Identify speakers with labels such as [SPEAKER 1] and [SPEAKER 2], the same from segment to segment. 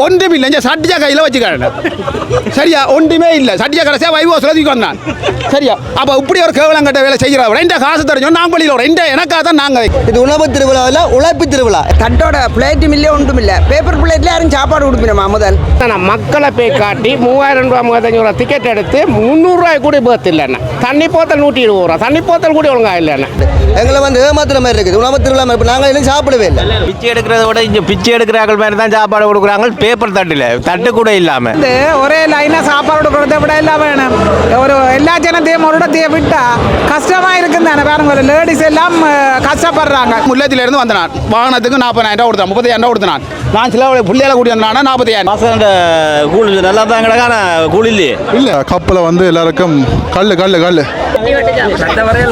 [SPEAKER 1] ஒன்றும் இல்லை சட்டியா கையில் வச்சுக்கிறேன் சரியா ஒன்றுமே இல்லை சட்டியா கடைசியா வைவோ சொல்லி வந்தான் சரியா அப்போ இப்படி ஒரு கேவலங்கட்ட வேலை செய்கிறோம் ரெண்ட காசு தரஞ்சோம் நாங்கள் வெளியில் ரெண்ட எனக்காக தான் நாங்கள்
[SPEAKER 2] இது உணவு திருவிழாவில் உழைப்பு திருவிழா
[SPEAKER 3] தட்டோட பிளேட்டும் இல்லை ஒன்றும் இல்லை பேப்பர் பிளேட்ல யாரும் சாப்பாடு கொடுப்பினோமா முதல்
[SPEAKER 4] மக்களை போய் காட்டி 3000 ரூபா 3500 ரூபா டிக்கெட் எடுத்து 300 ரூபாய் கூட பேர்த்து இல்லைண்ணா தண்ணி போத்தல் 120 ரூபா தண்ணி போத்தல் கூட ஒழுங்கா இல்லைண்ணா
[SPEAKER 2] எங்களை வந்து ஏமாத்துற மாதிரி இருக்குது உணவு திருவிழா இப்போ நாங்கள் இன்னும் சாப்பிடவே இல்லை
[SPEAKER 5] பிச்சை எடுக்கிறத விட இங்கே பிச்சை எடுக்கிறார்கள் மாதிரி தான் சாப்பாடு கொடுக்குறாங்க பேப்பர் தட்டில் தட்டு கூட இல்லாமல்
[SPEAKER 3] ஒரே லைனா சாப்பாடு கொடுக்கறத விட எல்லாம் வேணும் ஒரு எல்லா ஜனத்தையும் ஒரு இடத்தையே விட்டா கஷ்டமா இருக்குன்னு தானே பாருங்க லேடிஸ் எல்லாம் கஷ்டப்படுறாங்க
[SPEAKER 1] முல்லத்திலிருந்து வந்தான் வாகனத்துக்கு 40,000 ரூபா கொடுத்தான் 35,000 ரூபா கொடுத்தான் நான் சில பிள்ளைகளை கூட்டி வந்தானா 40,000
[SPEAKER 5] கூலி நல்லா தான் கிடக்கான கூலி இல்லையே
[SPEAKER 6] இல்லை கப்பில் வந்து எல்லாருக்கும் கல் கல் கல்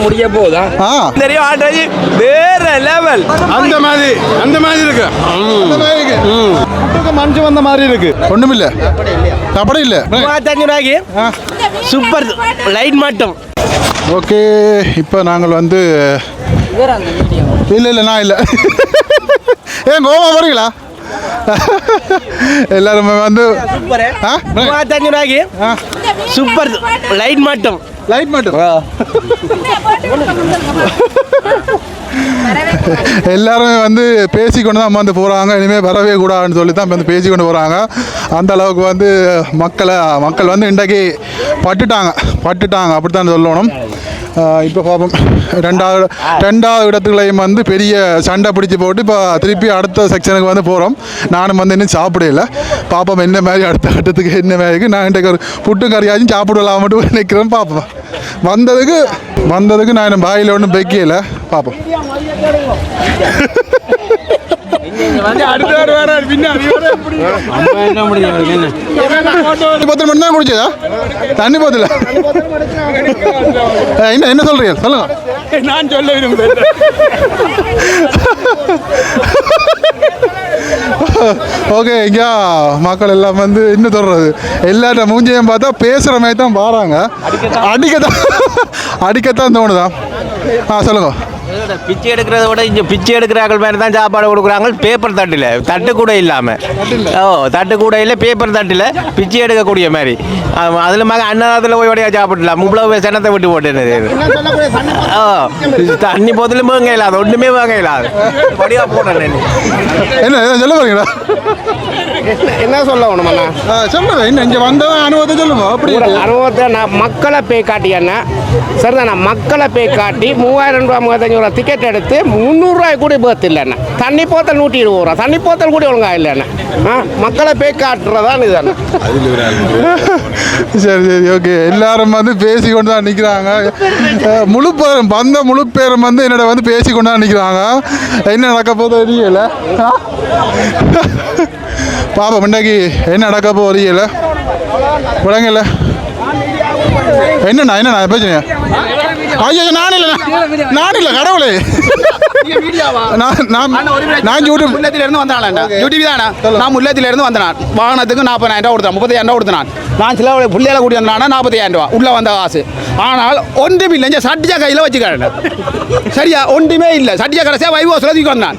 [SPEAKER 5] முடிய போதா தெரியும் ஆல்ரெடி வேற லெவல்
[SPEAKER 6] அந்த மாதிரி இருக்கு மஞ்சள் வந்த மாதிரி இருக்கு ஒண்ணும் இல்ல சாப்பாடு இல்ல
[SPEAKER 5] 3500 ரூபாய்க்கு சூப்பர் லைட் மட்டும்
[SPEAKER 6] ஓகே இப்போ நாங்கள் வந்து இல்லை நான் இல்லை ஏன் கோவா வரீங்களா எல்லாருமே வந்து
[SPEAKER 5] 3500 ரூபாய்க்கு சூப்பர் லைட் மட்டும்
[SPEAKER 6] எல்லாருமே வந்து பேசிக்கொண்டு தான் வந்து போகிறாங்க இனிமேல் வரவே கூடாதுன்னு சொல்லி தான் வந்து பேசிக்கொண்டு போகிறாங்க அந்த அளவுக்கு வந்து மக்கள் வந்து இன்றைக்கு பட்டுட்டாங்க அப்படி தான் சொல்லணும் இப்போ பார்ப்போம் ரெண்டாவது இடத்துலையும் வந்து பெரிய சண்டை பிடிச்சி போட்டு இப்போ திருப்பி அடுத்த செக்ஷனுக்கு வந்து போகிறோம் நானும் வந்து இன்னும் சாப்பிடல பார்ப்போம் என்ன மாதிரி அடுத்த கட்டத்துக்கு என்ன மாதிரி இருக்குது நான் இன்றைக்கு ஒரு புட்டு கறியாச்சும் சாப்பிடலாம் மட்டும் நிற்கிறேன் பார்ப்போம் வந்ததுக்கு நான் என்ன பாயில் ஒன்றும் வைக்கல பார்ப்போம் மட்டும் தான் குடிச்சதா தண்ணி போதில்ல என்ன சொல்றீங்க சொல்லுங்க
[SPEAKER 1] நான் சொல்ல விரும்புகிறேன்
[SPEAKER 6] ஓகே இங்கே மக்கள் எல்லாம் வந்து இன்னும் சொல்றது எல்லாட்ட மூஞ்சியும் பார்த்தா பேசுகிற மாதிரி தான் பாருங்க அடிக்கத்தான் தோணுதான் சொல்லுங்க
[SPEAKER 5] பிச்சை எடுக்கிறத விட இங்கே பிச்சை எடுக்கிறார்கள் மாதிரி தான் சாப்பாடு கொடுக்குறாங்க பேப்பர் தட்டில் தட்டு கூட இல்லாமல் தட்டு கூட இல்லை பேப்பர் தட்டில் பிச்சை எடுக்கக்கூடிய மாதிரி அதில் அன்னதாரத்தில் போய் வழியாக சாப்பிடலாம் இவ்வளவு சனத்தை விட்டு போட்டேன் தண்ணி போதிலும் வாங்க இல்லாது ஒன்றுமே வாங்க இல்லாது படியாக போட்டேன்
[SPEAKER 6] என்ன சொல்ல போறீங்களா
[SPEAKER 4] என்ன சொல்ல வேணுமண்ணா
[SPEAKER 6] சொல்லுங்க என்ன இங்கே வந்த அனுபவத்தை சொல்லுங்க அப்படி
[SPEAKER 4] அனுபவத்தை நான் மக்களை போய் காட்டியண்ணா சரிதாண்ணா மக்களை போய் காட்டி 3000 ரூபா 3500 ரூபா டிக்கெட் எடுத்து 300 ரூபாய் கூட பேர்த்து இல்லைண்ணா தண்ணி போத்தல் 120 ரூபா தண்ணி போத்தல் கூட ஒழுங்கா இல்லைண்ணா மக்களை போய் காட்டுறதான் இதுதாண்ணா
[SPEAKER 6] சரி ஓகே எல்லாரும் வந்து பேசிக்கொண்டு தான் நிற்கிறாங்க முழு பேரும் வந்து என்னோட வந்து பேசிக்கொண்டு தான் நிற்கிறாங்க என்ன நடக்க போதோ தெரியல பாப்பா முன்னாடி என்ன நடக்க போதோ தெரியல விளங்கல என்னண்ணா பிரச்சனை ஐயோ நான் இல்லை கடவுளே நான்
[SPEAKER 1] முல்லத்திலிருந்து வந்தானேன்டா யூடிவி தானே நான் முல்லத்திலிருந்து வந்தேன் வாகனத்துக்கு 40,000 ரூபா கொடுத்தேன் 35,000 ரூபா கொடுத்தேன் நான் சில பிள்ளைகளை கூட்டி வந்தானா 45,000 ரூபா உள்ளே வந்த காசு ஆனால் ஒன்றும் இல்லை சட்டியா கையில் வச்சுக்கிறேன் சரியா ஒன்றுமே இல்லை சட்டியா கடைசியாக வைவோ சொல்லி வந்தான்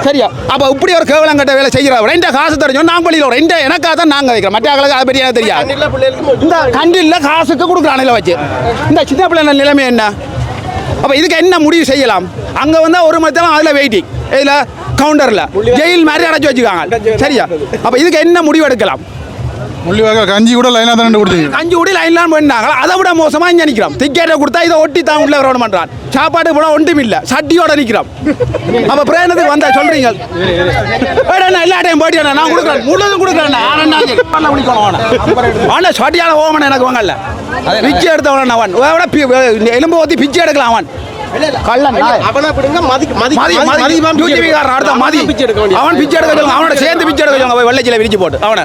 [SPEAKER 1] சரியா அப்போ இப்படி ஒரு கேவலங்கட்ட வேலை செய்கிறோம் ரெண்ட காசு தரஞ்சோம் நாங்கள் வெளியில் ரெண்ட எனக்காக தான் நாங்கள் வைக்கிறோம் மற்ற ஆளுக்கு அதை பற்றி எனக்கு தெரியாது இந்த கண்டில் காசுக்கு கொடுக்குறானில் வச்சு இந்த சின்ன பிள்ளை நிலைமை என்ன அப்போ இதுக்கு என்ன முடிவு செய்யலாம் அங்கே வந்தால் ஒரு மணி நேரம் அதில் வெயிட்டிங் இதில் கவுண்டரில் ஜெயில் மாதிரி அடைச்சி வச்சுக்காங்க சரியா அப்போ இதுக்கு என்ன முடிவு எடுக்கலாம்
[SPEAKER 6] கஞ்சி கூட லைனாக தானே கொடுத்தீங்க
[SPEAKER 1] கஞ்சி கூட லைன்லாம் பண்ணாங்க அதை விட மோசமாக இங்கே நிற்கிறோம் டிக்கெட்டை கொடுத்தா இதை ஒட்டி தான் உள்ள வரணும் பண்ணுறான் சாப்பாடு போனால் ஒன்றும் இல்லை சட்டியோட நிற்கிறோம் அப்போ பிரயாணத்துக்கு வந்தா சொல்கிறீங்க எல்லா டைம் போயிட்டு நான் கொடுக்குறேன் முழுதும் கொடுக்குறேன் ஆனால் சட்டியால் ஓமன் எனக்கு வாங்கல பிச்சை எடுத்தவன் அவன் எலும்பு ஊற்றி பிச்சை எடுக்கலாம் அவன் கள்ளன் அவன் பிச்சை எடுக்க அவனோட சேர்ந்து பிச்சை எடுக்க வெள்ளைச்சில விரிச்சு போட்டு அவனை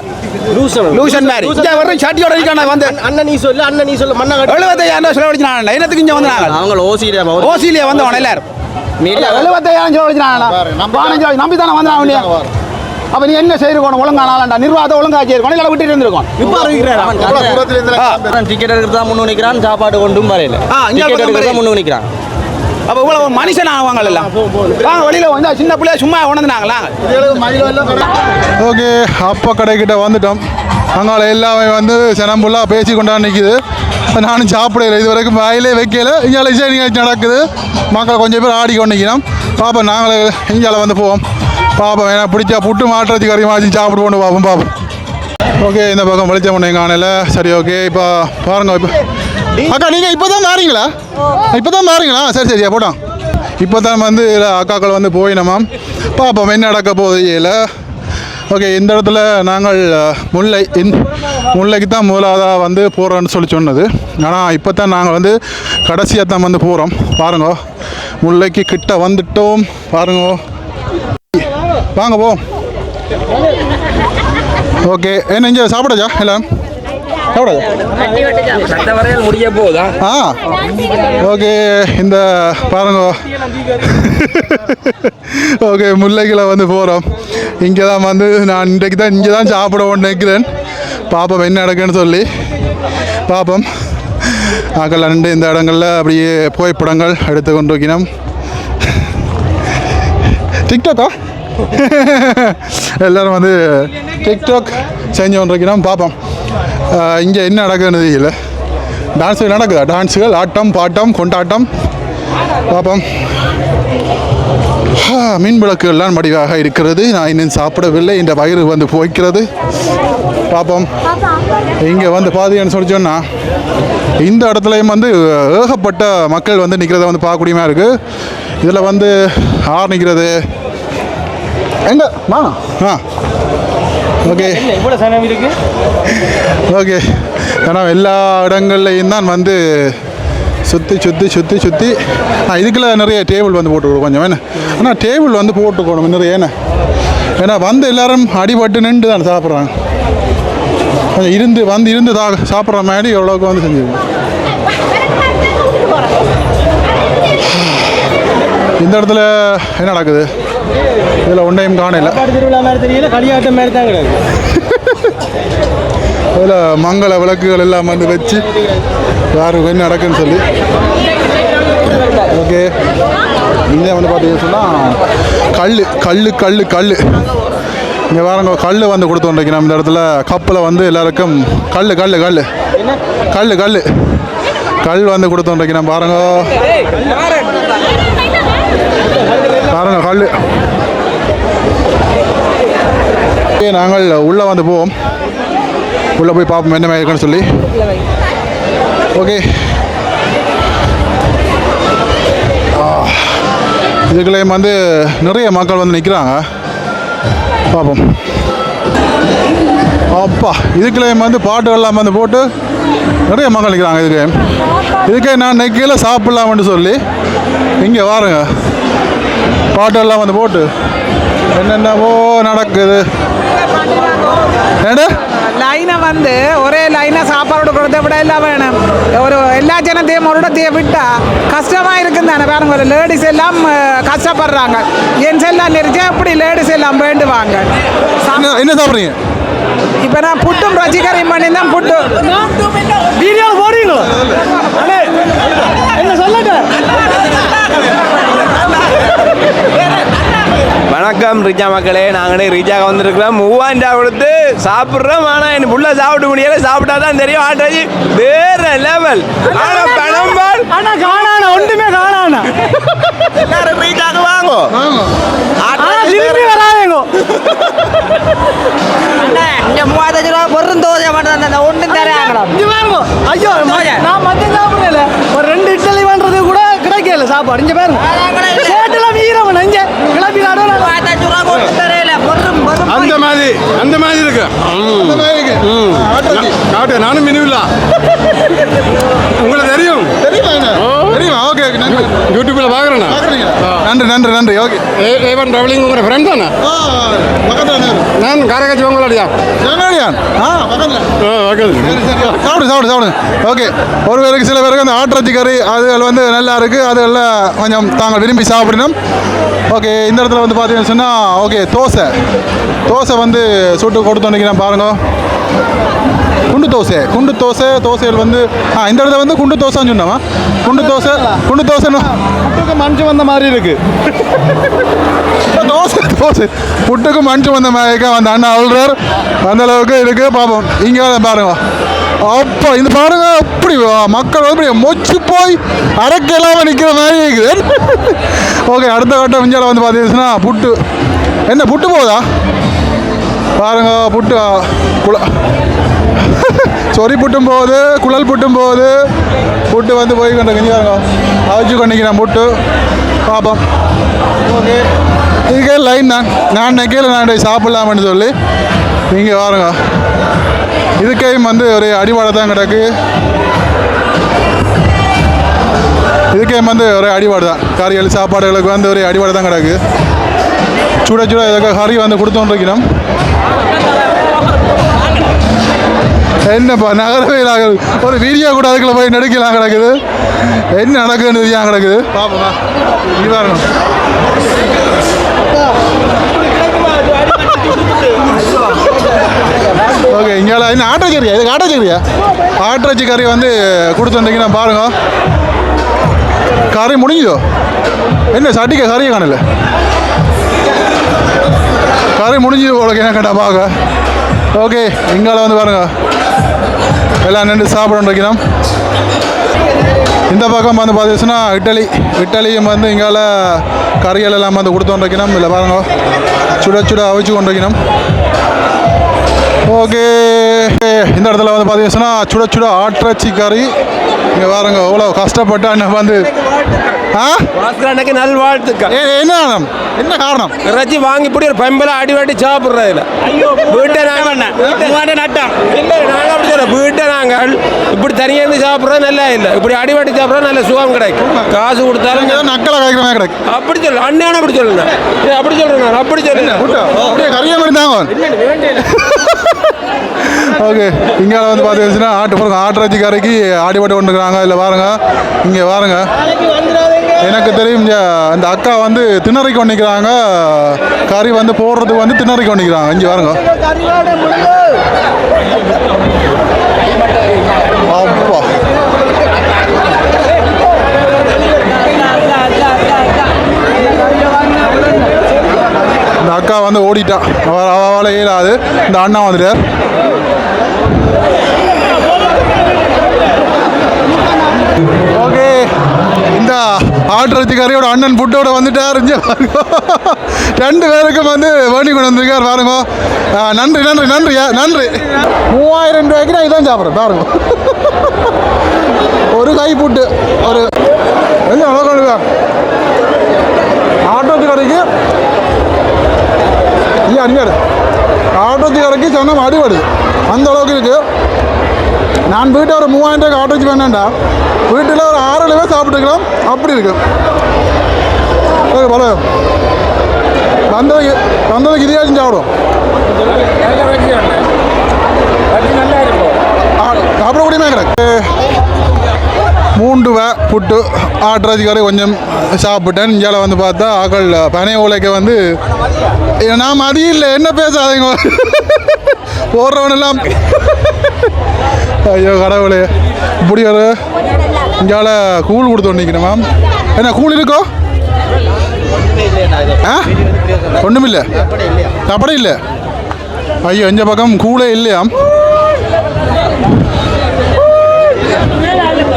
[SPEAKER 1] லூசன் மாதிரி சட்டியோட வந்து
[SPEAKER 2] அண்ணன் நீ சொல்லு மண்ணா
[SPEAKER 1] 75,000 செலவழிச்சான் என்னத்துக்கு இங்கே வந்து
[SPEAKER 2] அவங்க
[SPEAKER 1] ஓசியிலே வந்தவன் எல்லாரும் 75,000 செலவழிச்சான் நம்பி தானே வந்தான் அப்ப நீ என்ன செய்யணும் ஒழுங்கானாலண்டா நிர்வாகத்தை ஒழுங்கா செய்யணும் இல்லை விட்டுட்டு இருந்திருக்கோம்
[SPEAKER 2] டிக்கெட் எடுக்கிறதா முன்னு நிற்கிறான் சாப்பாடு கொண்டும் வரையில முன்னு நிற்கிறான்
[SPEAKER 1] அப்போ இவ்வளோ மனுஷன் ஆவாங்க எல்லாம் வாங்க வெளியில் வந்து சின்ன பிள்ளைய சும்மா உணர்ந்துனாங்களா.
[SPEAKER 6] ஓகே, அப்போ கடைக்கிட்ட வந்துட்டோம். அங்கால எல்லாமே வந்து செனம்புல்லாக பேசி கொண்டாந்து நிற்கிது. நானும் சாப்பிடல, இது வரைக்கும் வாயிலே வைக்கல. இங்கே இசை நிகழ்ச்சி நடக்குது, மக்கள் கொஞ்சம் பேர் ஆடிக்கொண்டு நிற்கிறோம். பாப்போம், நாங்களே இங்கே வந்து போவோம். பாப்போம், ஏன்னா பிடிச்சா புட்டு மாட்டுறச்சி கறி மாற்றி சாப்பிட்டு கொண்டு பார்ப்போம். ஓகே, இந்த பக்கம் வெளிச்சம் பண்ண காணல. சரி, ஓகே, இப்போ பாருங்க. இப்போ அக்கா நீங்கள் இப்போ தான் மாறீங்களா? இப்போ தான் மாறீங்களா? சரி போட்டோம். இப்போ தான் வந்து அக்காக்கள் வந்து போயினோமாம். பார்ப்போம் என்ன நடக்க போகுது இல்லை. ஓகே, இந்த இடத்துல நாங்கள் முல்லைக்கு தான் முதலாவதாக வந்து போகிறோன்னு சொன்னது. ஆனால் இப்போ தான் நாங்கள் வந்து கடைசியாக தான் வந்து போகிறோம். பாருங்க, முல்லைக்கு கிட்ட வந்துட்டோம். பாருங்க, வாங்க போ. ஓகே, என்ன இங்கே சாப்பிடாச்சா எல்லாம்?
[SPEAKER 5] முடிய போகுதா?
[SPEAKER 6] ஓகே, இந்த பாருங்க. ஓகே, முல்லைகளை வந்து போகிறோம். இங்கே தான் வந்து நான் இன்றைக்கு தான் இங்கே தான் சாப்பிடுவோன்னு நினைக்கிறேன். பாப்போம் என்ன நடக்குன்னு சொல்லி பார்ப்போம். ஆக்கள் ரெண்டு இந்த இடங்களில் அப்படியே புகைப்படங்கள் எடுத்து கொண்டு வைக்கணும். டிக்டாக்கா எல்லோரும் வந்து டிக்டாக் செஞ்சு கொண்டு வைக்கணும். பார்ப்போம் இங்கே என்ன நடக்குதுன்னு தெரியல. டான்ஸுகள் நடக்குதா? டான்ஸுகள், ஆட்டம், பாட்டம், கொண்டாட்டம். பார்ப்போம். மீன் விளக்குகள்லாம் மடிவாக இருக்கிறது. நான் இன்னும் சாப்பிடவில்லை, இந்த வயிறு வந்து போய்க்கிறது. பார்ப்போம். இங்கே வந்து பாதின்னு சொல்லி சொன்னால் இந்த இடத்துலையும் வந்து ஏகப்பட்ட மக்கள் வந்து நிற்கிறத வந்து பார்க்கக்கூடியமாக இருக்குது. இதில் வந்து ஆர் நிற்கிறது எங்கே ஓகே ஓகே. ஏன்னா எல்லா இடங்கள்லையும் தான் வந்து சுற்றி இதுக்குள்ள நிறைய டேபிள் வந்து போட்டுக்கணும் கொஞ்சம். வேணா ஆனால் டேபிள் வந்து போட்டுக்கணும் நிறைய. ஏன்னா வந்து எல்லோரும் அடிபட்டு நின்று தான் சாப்பிட்றாங்க. கொஞ்சம் இருந்து சாப்பிட்ற மாதிரி எவ்வளோக்கு வந்து செஞ்சுருக்கோம். இந்த இடத்துல என்ன நடக்குது? இதில் ஒன்றையும் காணல.
[SPEAKER 2] களியாட்டம் மாதிரி தான் கிடையாது.
[SPEAKER 6] அதில் மங்கள விளக்குகள் எல்லாம் வந்து வச்சு யாருக்கு என்ன நடக்குன்னு சொல்லி. ஓகே, இங்கே வந்து பார்த்தீங்கன்னு சொன்னால் கல் இங்கே வேறங்க கல் வந்து கொடுத்து வைக்கணும். இந்த இடத்துல கப்பில் வந்து எல்லாருக்கும் கல் வந்து கொடுத்து வைக்கணும். பாருங்க கல். நாங்கள் உள்ளே வந்து போவோம். உள்ளே போய் பார்ப்போம் என்ன மாதிரி இருக்குன்னு சொல்லி. ஓகே, இதுக்குள்ளேயும் வந்து நிறைய மக்கள் வந்து நிற்கிறாங்க. பார்ப்போம். அப்பா, இதுக்குள்ளேயும் வந்து பாட்டுகள்லாம் வந்து போட்டு நிறைய மக்கள் நிற்கிறாங்க. இதுக்கே நான் நெக்கில சாப்பிட்லாம்னு சொல்லி இங்கே வாருங்க. பாட்டெல்லாம் வந்து போட்டு என்னென்னவோ நடக்குது.
[SPEAKER 3] லைனை வந்து ஒரே லைனாக சாப்பாடு கொடுக்கறத விட எல்லாம் வேணும். ஒரு எல்லா ஜனத்தையும் ஒரு இடத்தையும் விட்டால் கஷ்டமாக இருக்குன்னு தானே. பாருங்க, ஒரு லேடிஸ் எல்லாம் கஷ்டப்படுறாங்க. ஜென்ஸ் எல்லாம் நெரிச்சா இப்படி லேடிஸ் எல்லாம் வேண்டுவாங்க.
[SPEAKER 6] என்ன சாப்பிட்றீங்க?
[SPEAKER 3] இப்போ நான் புட்டும் ரசிகரையும் பண்ணி தான் புட்டு வீடியோ போடுவீங்களோ என்ன சொல்லுங்க.
[SPEAKER 5] வணக்கம் ரிஜா மக்களே, நாங்களே ரிஜாக வந்திருக்கிறோம். 3000 ரூபா கொடுத்து சாப்பிட்றோம். ஆனால் எனக்கு ஃபுல்லாக சாப்பிட முடியல. சாப்பிட்டா தான் தெரியும். ஆட்டாச்சு வேற லெவல். ஆனால் பணம்பால்
[SPEAKER 3] ஆனால் காணானா ஒன்றுமே காணானா.
[SPEAKER 5] எல்லாரும் ரிஜாக வாங்க.
[SPEAKER 3] திரும்பி வராதேங்கோ.
[SPEAKER 2] இந்த 3000 ரூபா பொருள் தோசை மட்டும் ஒன்றும் தராங்களா?
[SPEAKER 3] ஐயோ, நான் மட்டும் சாப்பிடல. ஒரு 2 இட்லி பண்ணுறது கூட கிடைக்கல சாப்பாடு. இங்கே பாருங்க, சேட்டெல்லாம் வீரவன் இங்கே கிளம்பி நடுவில்
[SPEAKER 7] அந்த மாதிரி இருக்கு. காட்டு நானும் மினிவில்ல உங்களுக்கு தெரியும்
[SPEAKER 6] தெரியுமா? ஓகே,
[SPEAKER 7] யூடியூப்ல பாக்குறேன்.
[SPEAKER 6] நன்றி. ஓகே,
[SPEAKER 7] ஏவன் டிராவலிங் உங்க ஃப்ரெண்ட் தானே? நான் காரகாட்சி வாங்கலாடியா?
[SPEAKER 6] சாப்பிடுங்க. ஓகே, ஒரு பேருக்கு சில பேருக்கு அந்த ஆட்டிறச்சி கறி அதுகள் வந்து நல்லா இருக்குது. அதுகளில் கொஞ்சம் தாங்கள் விரும்பி சாப்பிடணும். ஓகே, இந்த இடத்துல வந்து பார்த்தீங்கன்னு சொன்னால் ஓகே, தோசை வந்து சுட்டு கொடுத்து வந்துக்கிறேன். பாருங்க, குண்டு தோசைகள் வந்து இந்த இடத்துல வந்து குண்டு தோசைன்னு சொன்னாமா குண்டு தோசைன்னு
[SPEAKER 7] புட்டுக்கு மஞ்சு வந்த மாதிரி இருக்கு.
[SPEAKER 6] தோசை புட்டுக்கு மஞ்சு வந்த மாதிரி அந்த அண்ணா அழுறார் அந்த அளவுக்கு இருக்கு. பார்ப்போம் இங்கே பாருங்க. அப்போ இந்த பாருங்க அப்படி மக்கள் வந்து மொச்சு போய் அரைக்கெல்லாம் நிற்கிற மாதிரி இருக்குது. ஓகே, அடுத்த கட்டம் இந்தியாவில் வந்து பார்த்தீங்கன்னா புட்டு. என்ன புட்டு போகுதா பாருங்க. புட்டு சொறி புட்டும் போகுது, குழல் புட்டும் போகுது. புட்டு வந்து போய் கொண்டு பாருங்க அவிச்சு கொண்டிக்கிறேன் புட்டு. பார்ப்போம். ஓகே, இதுக்கே லைன் நான் நினைக்கல நான் சாப்பிட்லாம்னு சொல்லி. நீங்கள் பாருங்க இதுக்கையும் வந்து ஒரு அடிவாடை தான் கிடக்கு. இதுக்கையும் வந்து ஒரு அடிவாடு தான். கறிகள் சாப்பாடுகளுக்கு வந்து ஒரு அடிவாடை தான் கிடக்கு. சுட இதுக்கு கறி வந்து கொடுத்தோன்றிருக்கணும். என்னப்பா நகரவே ஒரு வீடியோ கூட அதுக்குள்ள போய் நடிக்கலாம் கிடக்குது. என்ன நடக்குதுன்னு ஏன் கிடக்குது பாப்பா. இது பாருங்க. ஓகே, இங்கே என்ன ஆட்டோச்சரியா? இதுக்கு ஆட்டோச்சரியா? ஆட்டோச்சி கறி வந்து கொடுத்துருந்தீங்கன்னா பாருங்க. கறி முடிஞ்சதோ என்ன சட்டிக்க கறியை காணல. கறி முடிஞ்சது போல என்ன கேட்டா பார்க்க. ஓகே, இங்கால வந்து பாருங்க எல்லாம் நின்று சாப்பிட வைக்கணும். இந்த பக்கம் வந்து பார்த்தீங்கன்னா இட்டலியும் வந்து இங்கால கறிகள் எல்லாம் வந்து கொடுத்து வைக்கணும். இல்லை பாருங்க சுட அவிச்சு கொண்டு வைக்கணும். ஓகே, இந்த இடத்துல வந்து பார்த்தீங்கன்னா சுட ஆட்டிறச்சி கறி. இங்கே பாருங்க எவ்வளோ கஷ்டப்பட்டு அண்ணன் வந்து
[SPEAKER 5] நல்வாழ்த்துக்கள்.
[SPEAKER 6] என்ன காரணம்?
[SPEAKER 5] இறைச்சி வாங்கி இப்படி ஒரு பம்பல அடிவாட்டி சாப்பிட்றதுல வீட்டை நாங்கள் இல்லை, நாங்கள் அப்படி சொல்ல வீட்டை நாங்கள் இப்படி தனியாக இருந்து சாப்பிட்றது நல்லா இல்லை. இப்படி அடிவாட்டி சாப்பிட்றது நல்ல சுகம் கிடைக்கும். காசு கொடுத்தாலும்
[SPEAKER 6] நக்கலை காய்க்கிற மாதிரி கிடைக்கும்.
[SPEAKER 5] அப்படி சொல்லு அண்ணன் அப்படி சொல்லுங்க. அப்படி சொல்றேன் அப்படி சொல்லுங்க.
[SPEAKER 6] கறியை மாதிரி தாங்க. ஓகே, இங்கே வந்து பார்த்தீங்கன்னா ஆட்டிறச்சி கறிக்கு ஆடிபாட்டு கொண்டுருக்குறாங்க. இல்லை பாருங்க, இங்கே பாருங்க எனக்கு தெரியும் அந்த அக்கா வந்து திணறி கொண்டிக்கிறாங்க. கறி வந்து போடுறதுக்கு வந்து திணறி கொண்டிக்கிறாங்க. இங்கே பாருங்க. அப்பா இந்த அக்கா வந்து ஓடிட்டா. அவளால் இயலாது. இந்த அண்ணா வந்துட்டார். ஓகே, இந்த ஆட்டிறச்சி கறியோட அண்ணன் புட்டோட வந்துட்டார். ரெண்டு பேருக்கும் வந்து வேண்டி கொண்டு வந்திருக்கார் பாருங்க. நன்றி 3000 ரூபாய்க்கு நான் இதான் சாப்பிட்றேன் பாருங்க. ஒரு கை புட்டு ஒரு என்ன அளவுக்கு ஆட்டிறச்சி கறிக்கு இல்லை அடிக்காடு. ஆட்டிறச்சி கறிக்கு சொன்னால் அடிபடுது அந்த அளவுக்கு இருக்குது. நான் வீட்டை ஒரு 3000 ரூபாய்க்கு ஆட்டிறச்சி வேணாண்டா வீட்டில் ஒரு 6 பேர் சாப்பிட்டுக்கலாம். அப்படி இருக்கு. பல வந்ததுக்கு இதையாச்சும் சாப்பிடும். சாப்பிடக்கூடியமே கிடக்கு. 3 புட்டு ஆட்டிறச்சி கறி கொஞ்சம் சாப்பிட்டேன். இங்கே வந்து பார்த்தா ஆக்கள் பனை உலைக்க வந்து நான் மதியம் இல்லை என்ன பேசாதீங்க போடுறவனெல்லாம். ஐயோ கடவுளே, இப்படி ஒரு இங்கால கூழ் கொடுத்து நிற்கணும் மேம். என்ன கூழ் இருக்கோ? ஒன்றுமில்லை, சாப்பாடே இல்லை. ஐயோ இந்த பக்கம் கூழே இல்லையாம்.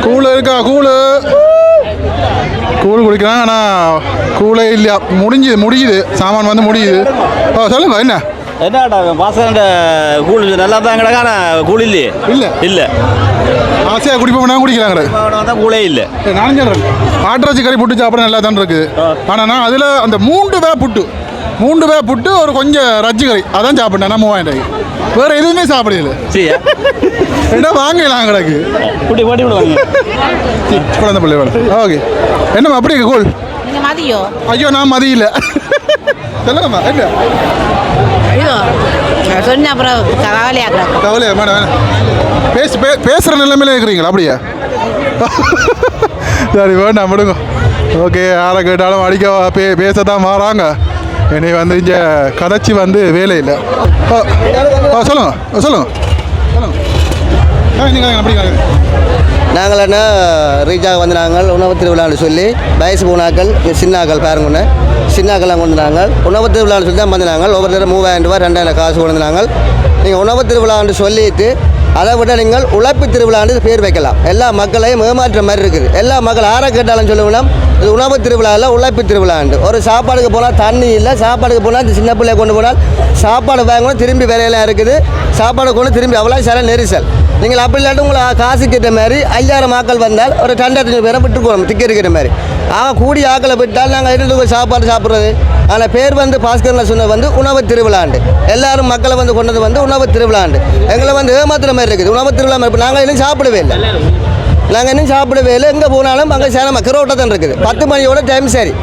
[SPEAKER 6] கூழ் இருக்கா? கூழ் குடிக்கிறான். ஆனால் கூழே இல்லையா. முடியுது சாமான் வந்து முடியுது. சொல்லுங்க என்ன
[SPEAKER 8] என்னடா பாசண்ட கூழ் நல்லா தான் கிடக்கு. ஆனால் கூழ் இல்லையே. இல்லை
[SPEAKER 6] ஆசையாக குடிப்போம்னா குடிக்கிறாங்க.
[SPEAKER 8] கூழே இல்லை.
[SPEAKER 6] நான் சொல்கிறேன் ஆட்டிறச்சி கறி புட்டு சாப்பிட நல்லா தான் இருக்குது. ஆனால் நான் அதில் அந்த 3 வே புட்டு ஒரு கொஞ்சம் ரஜ்ஜி கறி அதான் சாப்பிட்டேன். நான் 3000 ரூபாய்க்கு வேறு எதுவுமே சாப்பிடல. என்ன வாங்கலாம் கிடக்கு குழந்தை பிள்ளை வேலை. ஓகே, என்னம்மா அப்படி இருக்கு கூழ்? ஐயோ நான் மதியில்லை. சொல்லுங்கம்மா என்ன கவலையா மேடம்? பேசுகிற நிலைமையில இருக்கிறீங்களா? அப்படியா? சரி வேண்டாம் விடுங்க. ஓகே, யாரை கேட்டாலும் அடிக்க பேசத்தான் மாறாங்க. என்னை வந்து இங்கே கதைச்சி வந்து வேலை இல்லை. சொல்லுங்க நீங்கள் எப்படி
[SPEAKER 2] நாங்கள் என்ன ரீச்சாக வந்து நாங்கள் உணவு திருவிழான்னு சொல்லி வயசு போனாக்கள் சின்னாக்கள் பாருங்கன்னு சின்னாக்கள்லாம் கொண்டு நாங்கள் உணவு திருவிழான்னு சொல்லி தான் வந்து நாங்கள் ஒவ்வொருத்தரும் 3000 ரூபா 2000 காசு கொண்டு நாங்கள் நீங்கள் உணவு திருவிழான்னு சொல்லிட்டு அதை விட நீங்கள் உழைப்பு திருவிழான்னு பேர் வைக்கலாம். எல்லா மக்களையும் ஏமாற்ற மாதிரி இருக்குது. எல்லா மக்கள் ஆற கேட்டாலும் சொல்லுவோம்னா இது உணவு திருவிழாவில் உழைப்பு திருவிழாண்டு. ஒரு சாப்பாடுக்கு போனால் தண்ணி இல்லை, சாப்பாடுக்கு போனால் சின்ன பிள்ளைய கொண்டு போனால் சாப்பாடு வாங்கணும் திரும்பி வேலையெல்லாம் இருக்குது, சாப்பாடு கொண்டு திரும்பி அவ்வளோ சில நெரிசல். நீங்கள் அப்படி இல்லாட்டி உங்களை காசு கேட்ட மாதிரி 5000 ஆக்கள் வந்தால் ஒரு 2500 பேரை விட்டுருக்கோம் டிக்கெட் இருக்கிற மாதிரி. கூடி ஆக்களை விட்டால் நாங்கள் 2 சாப்பாடு சாப்பிட்றது. ஆனால் பேர் வந்து பாஸ்கரில் சொன்னது வந்து உணவு திருவிழாண்டு. எல்லாரும் மக்களை வந்து கொண்டது வந்து உணவு திருவிழாண்டு. எங்களை வந்து ஏமாத்துற மாதிரி இருக்குது உணவு திருவிழா மாதிரி. இப்போ நாங்கள் இன்னும் சாப்பிடவே இல்லை, நாங்கள் இன்னும் சாப்பிடவே இல்லை. எங்கே போனாலும் அங்கே சேரமா கிரோட்டை தான் இருக்குது. 10 மணியோட டைம் சரி.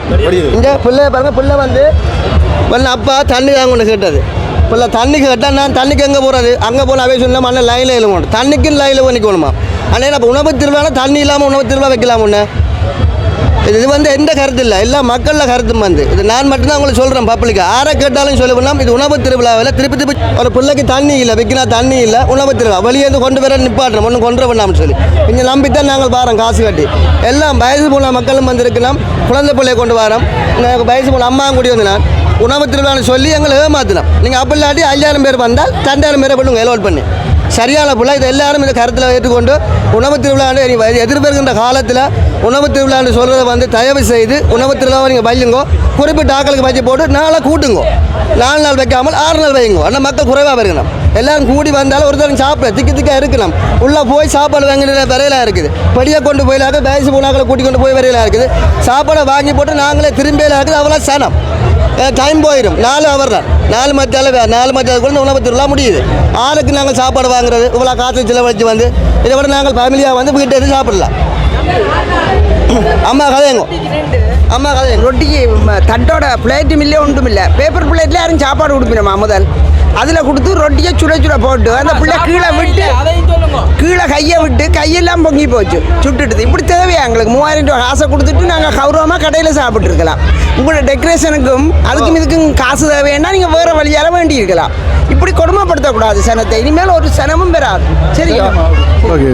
[SPEAKER 2] இங்கே பிள்ளை பாருங்கள், பிள்ளை வந்து அப்பா தண்ணி தாங்க ஒன்று கேட்டது. பிள்ளை தண்ணிக்கு கேட்டால் நான் தண்ணிக்கு எங்கே போகிறது, அங்கே போனால் அவே சொன்னால் மண்ணை லைனில் எழுவணும், தண்ணிக்குன்னு லைனில் பண்ணிக்கணுமா. ஆனால் இப்போ உணவு திருவிழா தண்ணி இல்லாமல் உணவு திருவிழா வைக்கலாம் ஒன்று. இது வந்து எந்த கருத்து இல்லை, எல்லா மக்களில் கருத்தும் வந்து இது நான் மட்டும்தான் உங்களுக்கு சொல்கிறேன் பப்ளிக்கு. ஆரை கேட்டாலும் சொல்லணும் இது உணவு திருவிழாவில் திருப்பி ஒரு பிள்ளைக்கு தண்ணி இல்லை, வைக்கினா தண்ணி இல்லை, உணவு திருவிழா வெளியேந்து கொண்டு வர நிப்பாட்டுறோம், ஒன்றும் கொண்டு பண்ணாமல் சொல்லி இங்கே நம்பித்தான் நாங்கள் பாரோம் காசு கட்டி. எல்லாம் வயசு போன மக்களும் வந்திருக்கலாம், குழந்தை பிள்ளையை கொண்டு வரோம். வயசு போன அம்மாவும் கூடி வந்து நான் உணவு திருவிழான்னு சொல்லி எங்களை ஏமாற்றலாம். நீங்கள் அப்படி இல்லாட்டி 5000 பேர் வந்தால் 2000 பேரை பண்ணுங்க எலோட் பண்ணி சரியான பிள்ளை. இது எல்லாரும் இந்த கருத்தில் ஏற்றுக்கொண்டு உணவு திருவிழான்னு எதிர்பார்க்கின்ற காலத்தில் உணவு திருவிழான்னு சொல்கிறத வந்து தயவு செய்து உணவு திருவிழாவை நீங்கள் வையுங்கோ. குறிப்பிட்ட ஆக்களுக்கு வச்சு போட்டு 4 கூட்டுங்கோ, 4 நாள் வைக்காமல் 6 நாள் வைங்கோ. ஆனால் மக்கள் குறைவாக இருக்கணும். எல்லாரும் கூடி வந்தாலும் ஒருத்தரும் சாப்பிட திக்காக இருக்கணும். உள்ளே போய் சாப்பாடு வாங்கின வரையிலாக இருக்குது, படியை கொண்டு போயிலாக வயசு போனாக்களை கூட்டி கொண்டு போய் வரையிலாக இருக்குது. சாப்பாடை வாங்கி போட்டு நாங்களே திரும்பியில இருக்குது. அவ்வளோ சனம் டைம் போயிடும். 4 ஹவர் தான், 4 மத்தியால் கூட உணவு திருவிழா முடியுது. ஆளுக்கு நாங்கள் சாப்பாடு வாங்குறது இவ்வளோ காற்று செலவழிச்சு வந்து இதை விட நாங்கள் ஃபேமிலியாக வந்து வீட்டை எடுத்து சாப்பிடலாம். அம்மா கதையங்க, அம்மா கதையங்க.
[SPEAKER 3] ரொட்டிக்கு தட்டோட பிளேட்டும் இல்லை ஒன்றும் இல்லை, பேப்பர் பிளேட்டில் யாரும் சாப்பாடு கொடுப்பினோமா முதல் அதில் கொடுத்து ரொட்டியை சுட போட்டு அந்த பிள்ளை கீழே விட்டு கீழே கையை விட்டு கையெல்லாம் பொங்கி போச்சு சுட்டுட்டு. இப்படி தேவையா எங்களுக்கு 3000 ரூபா காசை கொடுத்துட்டு நாங்கள் கௌரவமாக கடையில் சாப்பிட்டுருக்கலாம். உங்களோட டெக்கரேஷனுக்கும் அதுக்கும் இதுக்கும் காசு தேவைன்னா நீங்கள் வேறு வழியால் வேண்டி இருக்கலாம். இப்படி கொடுமைப்படுத்தக்கூடாது சனத்தை. இனிமேல் ஒரு சனமும் பெறாது. சரியா?
[SPEAKER 6] ஓகே.